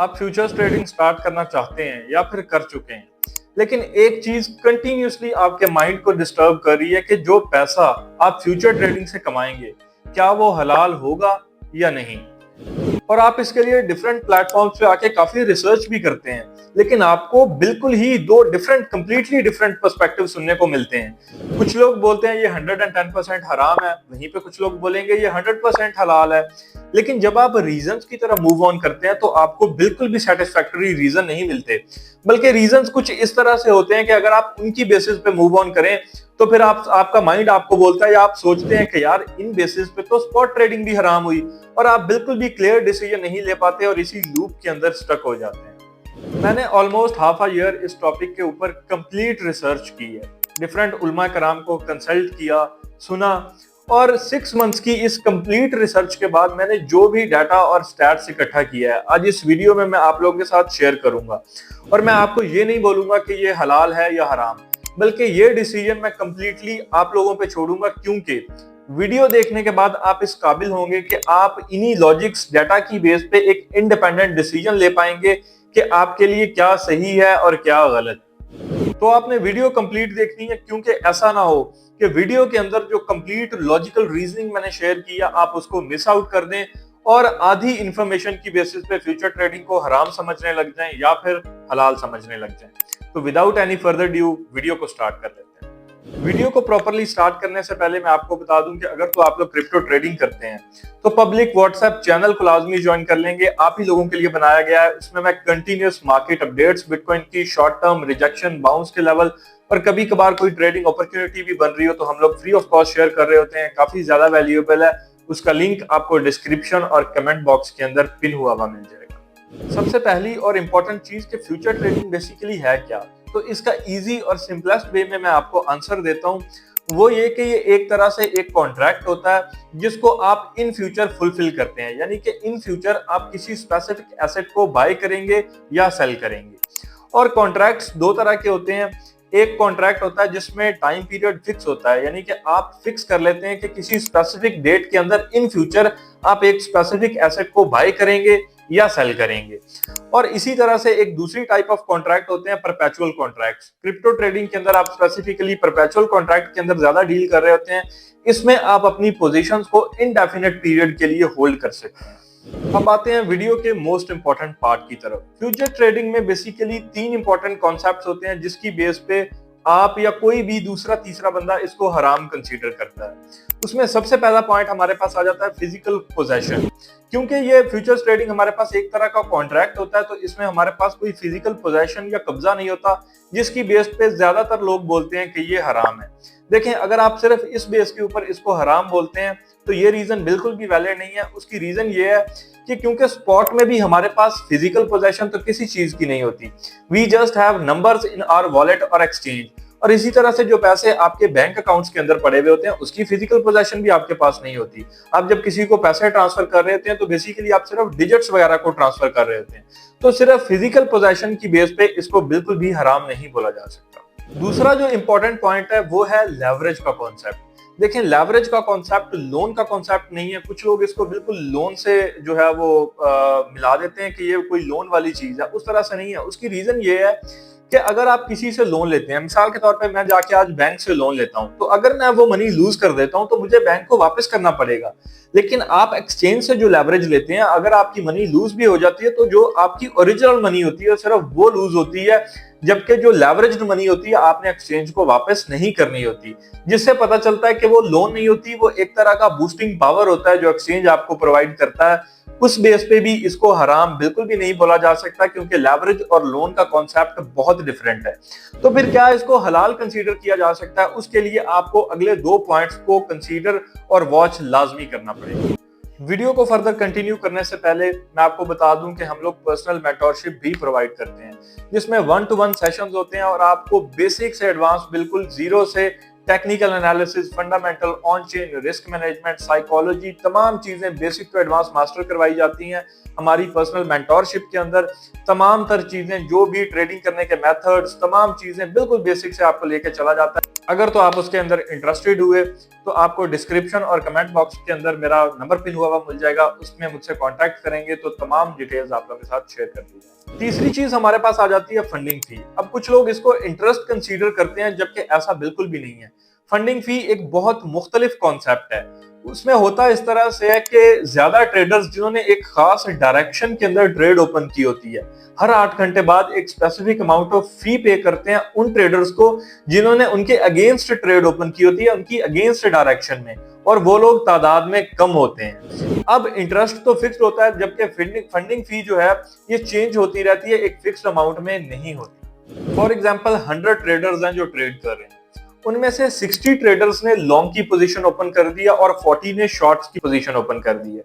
आप futures trading start करना चाहते हैं या फिर कर चुके हैं, लेकिन एक चीज कंटिन्यूअसली आपके माइंड को डिस्टर्ब कर रही है कि जो पैसा आप फ्यूचर ट्रेडिंग से कमाएंगे, क्या वो हलाल होगा या नहीं। और आप इसके लिए डिफरेंट प्लेटफॉर्म्स पे आके काफी रिसर्च भी करते हैं, लेकिन आपको बिल्कुल ही दो कंप्लीटली डिफरेंट पर्सपेक्टिव सुनने को मिलते हैं। कुछ लोग बोलते हैं ये 110% हराम है, वहीं पे कुछ लोग बोलेंगे ये 100% हलाल है। लेकिन जब आप रीजंस की तरफ मूव ऑन करते हैं तो आपको बिल्कुल भी सेटिस्फैक्टरी रीजन नहीं मिलते, बल्कि रीजंस कुछ इस तरह से होते हैं कि अगर आप उनकी बेसिस पे मूव ऑन करें तो फिर आपका माइंड आपको बोलता है या आप सोचते हैं कि यार इन बेसिस पे तो स्पॉट ट्रेडिंग भी हराम हुई, और आप बिल्कुल भी क्लियर डिसीजन नहीं ले पाते और इसी लूप के अंदर स्टक हो जाते हैं। मैंने ऑलमोस्ट हाफ अ ईयर इस टॉपिक के ऊपर कंप्लीट रिसर्च की है, डिफरेंट उलमा कराम को कंसल्ट किया, सुना, और 6 मंथ्स की इस कंप्लीट रिसर्च के बाद मैंने जो भी डाटा और स्टैट्स इकट्ठा किया है आज इस वीडियो में मैं आप लोगों के साथ शेयर करूंगा। और मैं आपको ये नहीं बोलूंगा कि ये हलाल है या हराम, बल्कि ये डिसीजन मैं कंप्लीटली आप लोगों पे छोड़ूंगा, क्योंकि वीडियो देखने के बाद आप इस काबिल होंगे कि आप इन्हीं लॉजिक्स डाटा की बेस पे एक इंडिपेंडेंट डिसीजन ले पाएंगे कि आपके लिए क्या सही है और क्या गलत। तो आपने वीडियो कंप्लीट देखनी है, क्योंकि ऐसा ना हो कि वीडियो के अंदर जो कंप्लीट लॉजिकल रीजनिंग मैंने शेयर किया आप उसको मिस आउट कर दें और आधी इंफॉर्मेशन की बेसिस पे फ्यूचर ट्रेडिंग को हराम समझने लग जाएं या फिर हलाल समझने लग जाएं। तो without any further due video को स्टार्ट कर लेते हैं। वीडियो को प्रॉपरली स्टार्ट करने से पहले मैं आपको बता दूं कि अगर तो आप लोग क्रिप्टो ट्रेडिंग करते हैं तो पब्लिक व्हाट्सएप चैनल को लाजमी ज्वाइन कर लेंगे, आप ही लोगों के लिए बनाया गया है। इसमें मैं कंटिन्यूअस मार्केट अपडेट्स, बिटकॉइन की शॉर्ट टर्म रिजेक्शन, बाउंस के लेवल और कभी कभार कोई ट्रेडिंग अपॉर्चुनिटी भी बन रही हो तो हम लोग फ्री ऑफ कॉस्ट शेयर कर रहे होते हैं। काफी ज्यादा वैल्यूएबल है, उसका लिंक आपको डिस्क्रिप्शन और कमेंट बॉक्स के अंदर पिन हुआ मिल जाएगा। सबसे पहली और इंपॉर्टेंट चीज कि फ्यूचर ट्रेडिंग बेसिकली है क्या, तो इसका इजी और सिंपलेस्ट वे में मैं आपको आंसर देता हूं। वो ये कि ये एक तरह से एक कॉन्ट्रैक्ट होता है जिसको आप इन फ्यूचर फुलफिल करते हैं, यानी कि इन फ्यूचर आप किसी स्पेसिफिक एसेट को बाय करेंगे या सेल करेंगे। और कॉन्ट्रैक्ट्स दो तरह के होते हैं। एक कॉन्ट्रैक्ट होता है जिसमें टाइम पीरियड फिक्स होता है, यानी कि आप फिक्स कर लेते हैं कि किसी स्पेसिफिक डेट के अंदर इन फ्यूचर आप एक स्पेसिफिक एसेट को बाय करेंगे या सेल करेंगे। और इसी तरह से एक दूसरी टाइप ऑफ कॉन्ट्रैक्ट होते हैं परपेचुअल कॉन्ट्रैक्ट्स। क्रिप्टो ट्रेडिंग के अंदर आप स्पेसिफिकली परपेचुअल कॉन्ट्रैक्ट के अंदर ज्यादा डील कर रहे होते हैं। इसमें आप अपनी पोजीशंस को इनडेफिनेट पीरियड के लिए होल्ड कर सकते हैं। अब आते हैं वीडियो के मोस्ट इंपॉर्टेंट पार्ट की तरफ। फ्यूचर ट्रेडिंग में बेसिकली 3 इंपॉर्टेंट कॉन्सेप्ट्स होते हैं जिसकी बेस पे आप या कोई भी दूसरा तीसरा बंदा इसको हराम कंसीडर करता है। उसमें सबसे पहला पॉइंट हमारे पास आ जाता है फिजिकल पोजेशन। क्योंकि ये फ्यूचर्स ट्रेडिंग हमारे पास एक तरह का कॉन्ट्रैक्ट होता है तो इसमें हमारे पास कोई फिजिकल पोजेशन या कब्जा नहीं होता, जिसकी बेस पे ज्यादातर लोग बोलते हैं कि ये हराम है। देखें, अगर आप सिर्फ इस बेस के ऊपर इसको हराम बोलते हैं तो ये रीजन बिल्कुल भी वैलिड नहीं है। उसकी रीजन ये है कि क्योंकि स्पॉट में भी हमारे पास फिजिकल पोजेशन तो किसी चीज की नहीं होती, we just have numbers in our wallet और एक्सचेंज। और इसी तरह से जो पैसे आपके बैंक अकाउंट्स के अंदर पड़े हुए होते हैं उसकी फिजिकल पोजेशन भी आपके पास नहीं होती। आप जब किसी को पैसे ट्रांसफर कर रहे होते हैं तो बेसिकली आप सिर्फ डिजिट्स वगैरह को ट्रांसफर कर रहे होते हैं। तो सिर्फ फिजिकल पोजेशन की बेस पे इसको बिल्कुल भी हराम नहीं बोला जा सकता। दूसरा जो इंपॉर्टेंट पॉइंट है वो है लेवरेज का कॉन्सेप्ट। देखें, लेवरेज का कॉन्सेप्ट लोन का कॉन्सेप्ट नहीं है। कुछ लोग इसको बिल्कुल लोन से जो है वो मिला देते हैं कि ये कोई लोन वाली चीज है, उस तरह से नहीं है। उसकी रीजन ये है कि अगर आप किसी से लोन लेते हैं, मिसाल के तौर पे मैं जाके आज बैंक से लोन लेता हूं, तो अगर मैं वो मनी लूज कर देता हूं तो मुझे बैंक को वापस करना पड़ेगा। लेकिन आप एक्सचेंज से जो लेवरेज लेते हैं, अगर आपकी मनी लूज भी हो जाती है तो जो आपकी ओरिजिनल मनी होती है सिर्फ वो लूज होती है, जबकि जो लेवरेज्ड मनी होती है आपने एक्सचेंज को वापस नहीं करनी होती। जिससे पता चलता है कि वो लोन नहीं होती, वो एक तरह का बूस्टिंग पावर होता है जो एक्सचेंज आपको प्रोवाइड करता है। उस बेस पे भी इसको हराम बिल्कुल भी नहीं बोला जा सकता, क्योंकि लेवरेज और लोन का कॉन्सेप्ट बहुत डिफरेंट है। तो फिर क्या इसको हलाल कंसीडर किया जा सकता है? उसके लिए आपको अगले 2 पॉइंट्स को कंसीडर और वॉच लाजमी करना पड़ेगा। वीडियो को फर्दर कंटिन्यू करने से पहले मैं आपको बता दूं कि हम लोग पर्सनल मेंटरशिप भी प्रोवाइड करते हैं, जिसमें 1-to-1 सेशंस होते हैं और आपको बेसिक से एडवांस बिल्कुल जीरो से technical analysis, fundamental, on chain, risk management, psychology, तमाम चीजें बेसिक टू एडवांस मास्टर करवाई जाती हैं हमारी पर्सनल मेंटोरशिप के अंदर। तमाम तर चीजें जो भी ट्रेडिंग करने के मेथड्स, तमाम चीजें बिल्कुल बेसिक से आपको लेके चला जाता है। अगर तो आप उसके अंदर इंटरेस्टेड हुए तो आपको डिस्क्रिप्शन और कमेंट बॉक्स के अंदर मेरा नंबर पिन हुआ मिल जाएगा, उसमें मुझसे कांटेक्ट करेंगे तो तमाम डिटेल्स आप लोगों के साथ शेयर कर दी जाएगी। तीसरी चीज हमारे पास आ जाती है फंडिंग फी। अब कुछ लोग इसको इंटरेस्ट कंसीडर करते हैं, जबकि ऐसा बिल्कुल भी नहीं है। फंडिंग फी एक बहुत मुख्तलिफ कॉन्सेप्ट है। उसमें होता इस तरह से है कि ज्यादा ट्रेडर्स जिन्होंने एक खास डायरेक्शन के अंदर ट्रेड ओपन की होती है, हर 8 घंटे बाद एक स्पेसिफिक अमाउंट ऑफ फी पे करते हैं उन ट्रेडर्स को जिन्होंने उनके अगेंस्ट ट्रेड ओपन की होती है, उनकी अगेंस्ट डायरेक्शन में, और वो लोग तादाद में कम होते हैं। अब इंटरेस्ट तो फिक्स्ड होता है, जबकि फंडिंग फी जो है ये चेंज होती रहती है, एक फिक्स्ड अमाउंट में नहीं होती। फॉर एग्जांपल 100 ट्रेडर्स हैं जो ट्रेड कर रहे हैं, उनमें से 60 ट्रेडर्स ने लॉन्ग की पोजीशन ओपन कर दिया और 40 ने शॉर्ट्स की पोजीशन ओपन कर दी है।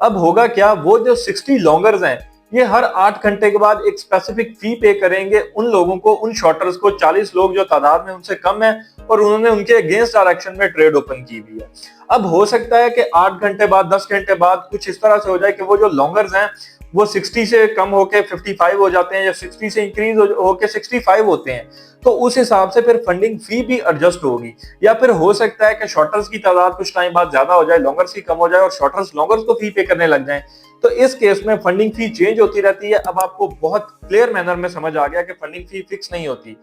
अब होगा क्या, वो जो 60 लॉन्गर्स हैं ये हर 8 घंटे के बाद एक स्पेसिफिक फी पे करेंगे उन लोगों को, उन शॉर्टर्स को, 40 लोग जो तादाद में उनसे कम है और उन्होंने उनके अगेंस्ट डायरेक्शन में ट्रेड ओपन की हुई है। अब हो सकता है कि 8 घंटे बाद, 10 घंटे बाद कुछ इस तरह से हो जाए कि वो जो लॉन्गर्स हैं वो 60 से कम होके 55 हो जाते हैं, या 60 से इंक्रीज होके 65 होते हैं, तो उस हिसाब से फिर फंडिंग फी भी एडजस्ट होगी। या फिर हो सकता है कि शॉर्टर्स की तादाद कुछ टाइम बाद ज्यादा हो जाए, लॉन्गर्स की कम हो जाए और शॉर्टर्स लॉन्गर्स को फी पे करने लग जाएं, तो इस केस में फंडिंग फी चेंज होती रहती है। अब आपको बहुत क्लियर मैनर में समझ आ गया कि फंडिंग फी फिक्स नहीं होती,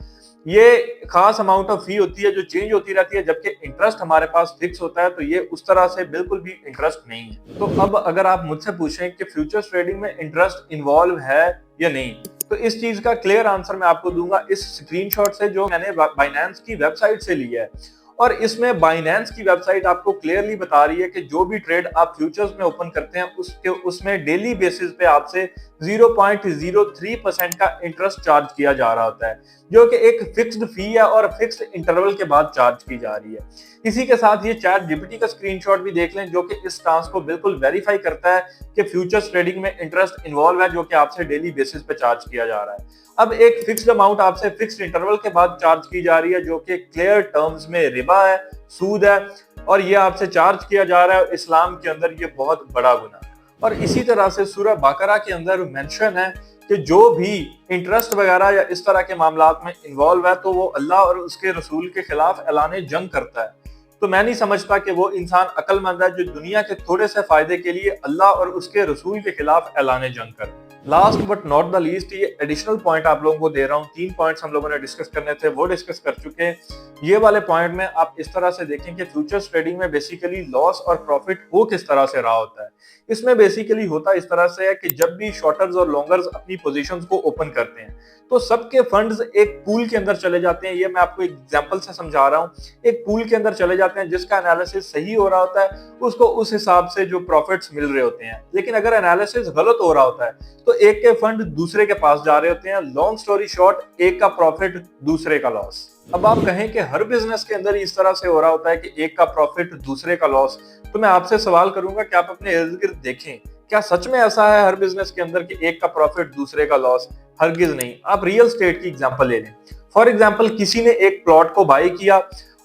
ये खास अमाउंट ऑफ फी होती है जो चेंज होती रहती है, जबकि इंटरेस्ट हमारे पास फिक्स होता है, तो ये उस तरह से बिल्कुल भी इंटरेस्ट नहीं है। तो अब अगर आप मुझसे पूछें कि फ्यूचर्स ट्रेडिंग में इंटरेस्ट इन्वॉल्व है या नहीं, तो इस चीज का क्लियर आंसर मैं आपको दूंगा इस स्क्रीनशॉट से जो मैंने बाइनेंस की वेबसाइट से लिया है। और इसमें बाइनेंस की वेबसाइट आपको क्लियरली बता रही है कि जो भी ट्रेड आप फ्यूचर्स में ओपन करते हैं उसमें डेली बेसिस पे आपसे 0.03% का इंटरेस्ट चार्ज किया जा रहा होता है, जो कि एक फिक्स्ड फी है और फिक्स्ड इंटरवल के बाद चार्ज की जा रही है। इसी के साथ ये चैट जीपीटी का स्क्रीनशॉट भी देख लें, जो कि इस स्टांस को बिल्कुल वेरीफाई करता है कि फ्यूचर्स ट्रेडिंग में इंटरेस्ट इन्वॉल्व है, जो कि आपसे डेली बेसिस पे चार्ज किया जा रहा है। अब एक फिक्स्ड अमाउंट आपसे फिक्स्ड इंटरवल के बाद चार्ज की जा रही है, जो कि क्लियर टर्म्स में रिबा है, सूद है, और ये आपसे चार्ज किया जा रहा है। इस्लाम के अंदर ये बहुत बड़ा गुनाह है। और इसी तरह से सूरह बकरा के अंदर मेंशन है कि जो भी इंटरेस्ट वगैरह या इस तरह के मामलात में इन्वॉल्व है तो वो अल्लाह और उसके रसूल के खिलाफ ऐलान जंग करता है। तो मैं नहीं समझता कि वो इंसान अक्लमंद है जो दुनिया के थोड़े से फायदे के लिए अल्लाह और उसके रसूल के खिलाफ ऐलान जंग करे। Last but not the least, ये एडिशनल पॉइंट आप लोगों को दे रहा हूँ। 3 पॉइंट्स हम लोगों ने डिस्कस करने थे, वो डिस्कस कर चुके हैं। ये वाले पॉइंट में आप इस तरह से देखें कि फ्यूचर्स ट्रेडिंग में बेसिकली लॉस और प्रॉफिट हो किस तरह से रहा होता है। इसमें बेसिकली होता इस तरह से है कि जब भी शॉर्टर्स और लॉन्गर्स अपनी पोजीशंस को ओपन करते हैं तो सबके फंड्स एक पूल के अंदर चले जाते हैं। ये मैं आपको एग्जांपल से समझा रहा हूँ। एक पूल के अंदर चले जाते हैं जिसका एनालिसिस सही हो रहा होता है, उसको उस हिसाब से जो प्रॉफिट्स मिल रहे होते हैं। लेकिन अगर एनालिसिस गलत हो रहा होता है तो एक के फंड दूसरे के पास जा रहे होते हैं। लॉन्ग स्टोरी शॉर्ट, एक का प्रॉफिट दूसरे का लॉस। अब आप कहें कि हर बिजनेस के अंदर इस तरह से हो रहा होता है कि एक का प्रॉफिट दूसरे का लॉस, तो मैं आपसे सवाल करूंगा कि आप अपने इर्द गिर्द देखें, क्या सच में ऐसा है हर बिजनेस के अंदर कि एक का प्रॉफिट दूसरे का लॉस? हरगिज नहीं। आप रियल स्टेट की एग्जांपल ले लें। फॉर एग्जांपल किसी ने एक प्लॉट को बाय किया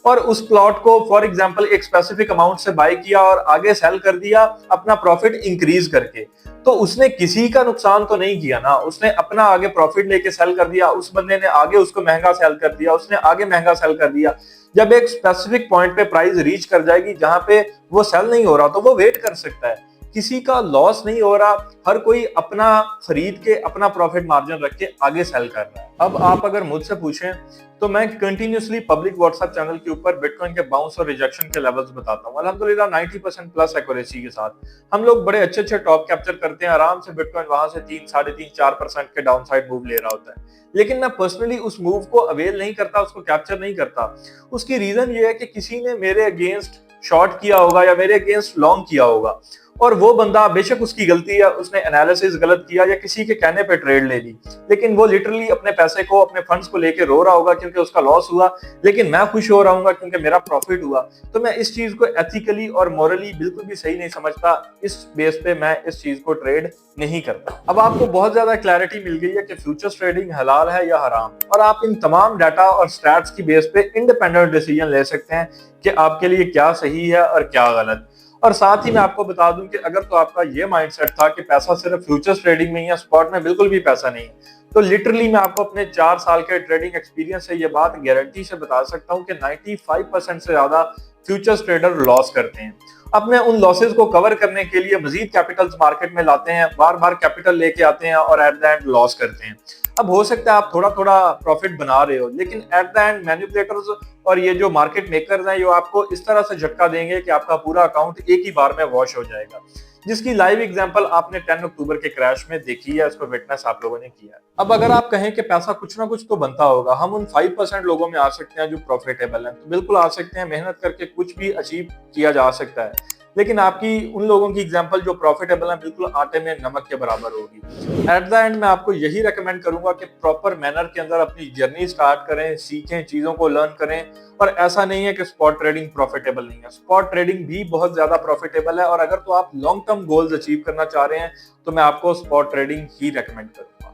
और उस प्लॉट को फॉर एग्जांपल एक स्पेसिफिक अमाउंट से बाय किया और आगे सेल कर दिया अपना प्रॉफिट इंक्रीज करके, तो उसने किसी का नुकसान तो नहीं किया ना। उसने अपना आगे प्रॉफिट लेके सेल कर दिया, उस बंदे ने आगे उसको महंगा सेल कर दिया, उसने आगे महंगा सेल कर दिया। जब एक स्पेसिफिक पॉइंट पे प्राइस रीच कर जाएगी जहां पे वो सेल नहीं हो रहा तो वो वेट कर सकता है। किसी का लॉस नहीं हो रहा, हर कोई अपना खरीद के अपना प्रॉफिट मार्जिन रख के आगे सेल कर रहा है। अब आप अगर मुझसे पूछें तो मैं कंटिन्यूसली पब्लिक व्हाट्सएप चैनल के ऊपर बिटकॉइन के बाउंस और रिजेक्शन के लेवल्स बताता हूं। अल्हम्दुलिल्लाह 90% प्लस एक्यूरेसी के साथ हम लोग बड़े अच्छे अच्छे टॉप कैप्चर करते हैं। आराम से बिटकॉइन वहां से 3, 3.5, 4% के डाउन साइड मूव ले रहा होता है। लेकिन मैं पर्सनली उस मूव को अवेल नहीं करता, उसको कैप्चर नहीं करता। उसकी रीजन ये है कि किसी ने मेरे अगेंस्ट शॉर्ट किया होगा या मेरे अगेंस्ट लॉन्ग किया होगा और वो बंदा बेशक उसकी गलती है, उसने एनालिसिस गलत किया या किसी के कहने पे ट्रेड ले ली, लेकिन वो लिटरली अपने पैसे को, अपने फंड्स को लेके रो रहा होगा क्योंकि उसका लॉस हुआ, लेकिन मैं खुश हो रहा हूँ क्योंकि मेरा प्रॉफिट हुआ। तो मैं इस चीज को एथिकली और मॉरली बिल्कुल भी सही नहीं समझता। इस बेस पे मैं इस चीज को ट्रेड नहीं करता। अब आपको बहुत ज्यादा क्लैरिटी मिल गई है कि फ्यूचर्स ट्रेडिंग हलाल है या हराम, और आप इन तमाम डाटा और स्टैट्स की बेस पे इंडिपेंडेंट डिसीजन ले सकते हैं कि आपके लिए क्या सही है और क्या गलत। और साथ ही मैं आपको बता दूं कि अगर तो आपका ये माइंडसेट था कि पैसा सिर्फ फ्यूचर्स ट्रेडिंग में या स्पॉट में बिल्कुल भी पैसा नहीं है, तो लिटरली मैं आपको अपने 4 साल के ट्रेडिंग एक्सपीरियंस से ये बात गारंटी से बता सकता हूं कि 95% से ज्यादा फ्यूचर्स ट्रेडर लॉस करते हैं। अपने उन लॉसेस को कवर करने के लिए मजीद कैपिटल्स मार्केट में लाते हैं, बार बार कैपिटल लेके आते हैं और एट द एंड लॉस करते हैं। अब हो सकता है आप थोड़ा थोड़ा प्रॉफिट बना रहे हो, लेकिन एट द एंड मैनिपुलेटर्स और ये जो मार्केट मेकर्स हैं, ये आपको इस तरह से झटका देंगे कि आपका पूरा अकाउंट एक ही बार में वॉश हो जाएगा, जिसकी लाइव एग्जांपल आपने 10 अक्टूबर के क्रैश में देखी है, इसको विटनेस आप लोगों ने किया है। अब अगर आप कहें कि पैसा कुछ ना कुछ तो बनता होगा, हम उन 5% लोगों में आ सकते हैं जो प्रॉफिटेबल हैं, तो बिल्कुल आ सकते हैं, मेहनत करके कुछ भी अचीव किया जा सकता है। लेकिन आपकी उन लोगों की एग्जांपल जो प्रॉफिटेबल है बिल्कुल आटे में नमक के बराबर होगी। एट द एंड मैं आपको यही रेकमेंड करूंगा कि प्रॉपर मैनर के अंदर अपनी जर्नी स्टार्ट करें, सीखें, चीजों को लर्न करें। और ऐसा नहीं है कि स्पॉट ट्रेडिंग प्रॉफिटेबल नहीं है, स्पॉट ट्रेडिंग भी बहुत ज्यादा प्रॉफिटेबल है। और अगर तो आप लॉन्ग टर्म गोल्स अचीव करना चाह रहे हैं तो मैं आपको स्पॉट ट्रेडिंग ही रेकमेंड करूंगा।